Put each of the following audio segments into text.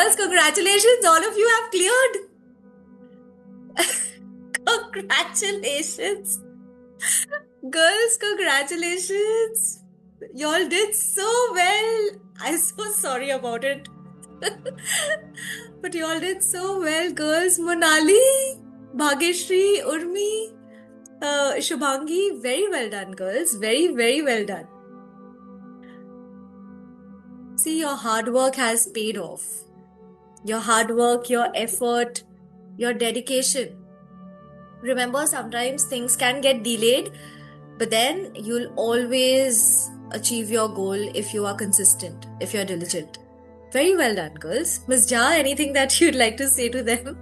Girls, congratulations. All of you have cleared. Congratulations. Girls, congratulations. Y'all did so well. I'm so sorry about it. But y'all did so well, girls. Monali, Bhageshri, Urmi, Shubhangi, very well done, girls. Very, very well done. See, your hard work has paid off. Your hard work, your effort, your dedication. Remember, sometimes things can get delayed, but then you'll always achieve your goal if you are consistent, if you're diligent. Very well done, girls. Ms. Jha, anything that you'd like to say to them?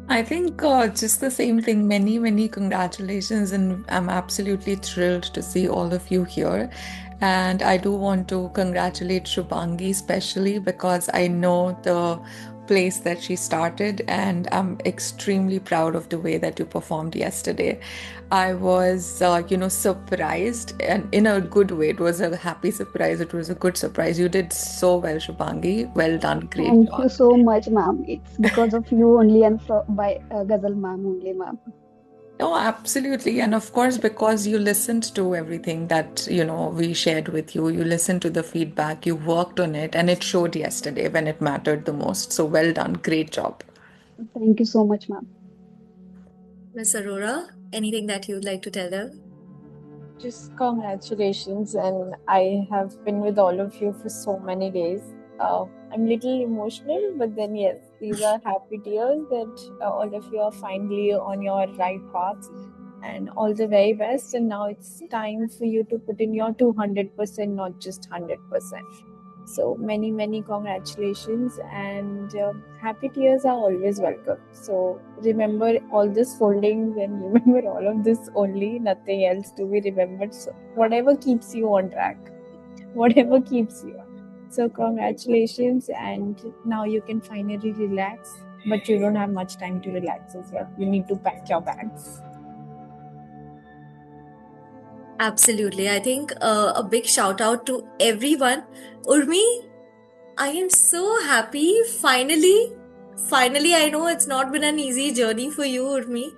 I think just the same thing. Many, many congratulations, and I'm absolutely thrilled to see all of you here. And I do want to congratulate Shubhangi especially because I know the place that she started, and I'm extremely proud of the way that you performed yesterday. I was, surprised, and in a good way. It was a happy surprise. It was a good surprise. You did so well, Shubhangi. Well done. Great Thank job. you so much, ma'am. It's because of you only and by Ghazal ma'am only, ma'am. No, absolutely. And of course, because you listened to everything that, we shared with you, you listened to the feedback, you worked on it, and it showed yesterday when it mattered the most. So well done. Great job. Thank you so much, ma'am. Ms. Arora, anything that you'd like to tell them? Just congratulations, and I have been with all of you for so many days. I'm little emotional, but then yes, these are happy tears that all of you are finally on your right path, and all the very best. And now it's time for you to put in your 200%, not just 100%. So many, many congratulations, and happy tears are always welcome. So remember all this folding and remember all of this only, nothing else to be remembered. So whatever keeps you on track, whatever keeps you. So congratulations, and now you can finally relax, but you don't have much time to relax as well. You need to pack your bags. Absolutely. I think a big shout out to everyone. Urmi, I am so happy. Finally, I know it's not been an easy journey for you, Urmi,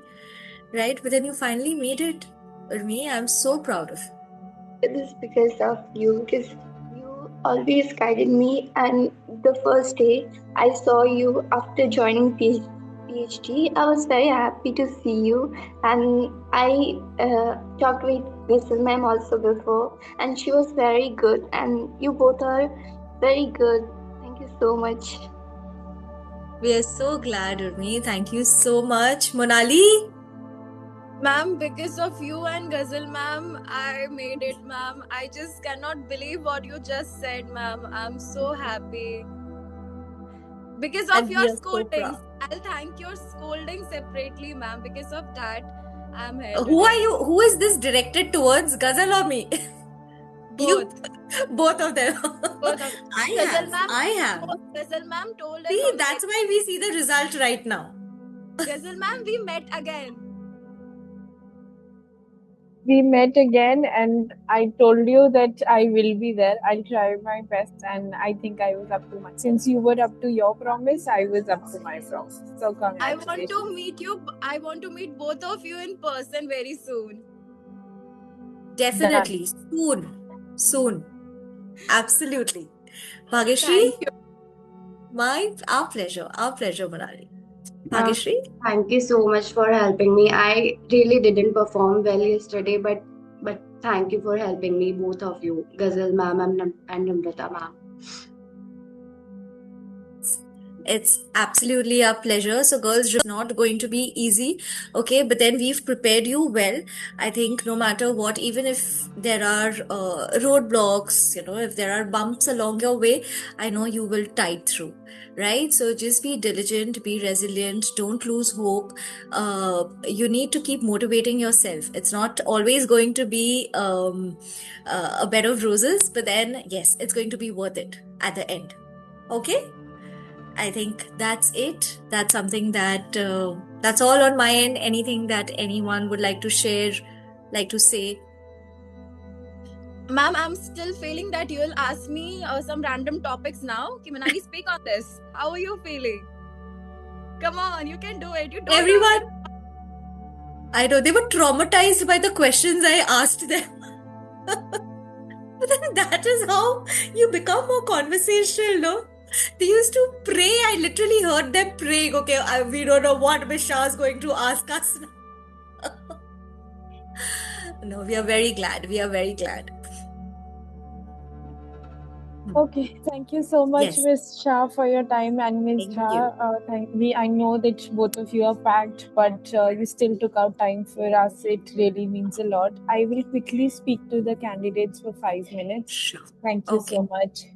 right? But then you finally made it. Urmi, I'm so proud of you. It is because of you, because you always guided me. And the first day I saw you after joining PhD, I was very happy to see you. And I talked with Ghazal ma'am also before, and she was very good. And you both are very good. Thank you so much. We are so glad, Urmi. Thank you so much. Monali? Ma'am, because of you and Ghazal ma'am, I made it, ma'am. I just cannot believe what you just said, ma'am. I'm so happy. Because of And your we are so scoldings. proud. I'll thank your scolding separately, ma'am. Because of that, I'm here Who are today. you? Who is this directed towards, Ghazal or me? Both. Both of them. Both of I have. Ghazal ma'am told us. See, that's why we see the result right now. Ghazal ma'am, we met again. We met again, and I told you that I will be there. I'll try my best, and I think I was up to my. Since you were up to your promise, I was up to my promise. So congratulations. I want to meet you. I want to meet both of you in person very soon. Definitely. Soon. Absolutely. Bhageshri? Our pleasure, Monali. Bhageshri? Thank you so much for helping me. I really didn't perform well yesterday, but thank you for helping me, both of you, Ghazal ma'am and Namrata ma'am. It's absolutely our pleasure. So, girls, it's not going to be easy, okay? But then we've prepared you well. I think no matter what, even if there are roadblocks, if there are bumps along your way, I know you will tide through, right? So, just be diligent, be resilient, don't lose hope. You need to keep motivating yourself. It's not always going to be a bed of roses, but then, yes, it's going to be worth it at the end, okay? I think that's it. That's something that, that's all on my end. Anything that anyone would like to share, like to say? Ma'am, I'm still feeling that you'll ask me some random topics now. Ki Minali, speak on this. How are you feeling? Come on, you can do it. You don't have Everyone, I know they were traumatized by the questions I asked them. But then that is how you become more conversational, no? They used to pray. I literally heard them praying. Okay, we don't know what Miss Shah is going to ask us now. No, we are very glad. We are very glad. Okay, thank you so much, Yes. Miss Shah, for your time, and Miss Thank Jha. I know that both of you are packed, but you still took out time for us. It really means a lot. I will quickly speak to the candidates for 5 minutes. Sure. Thank you Okay. so much.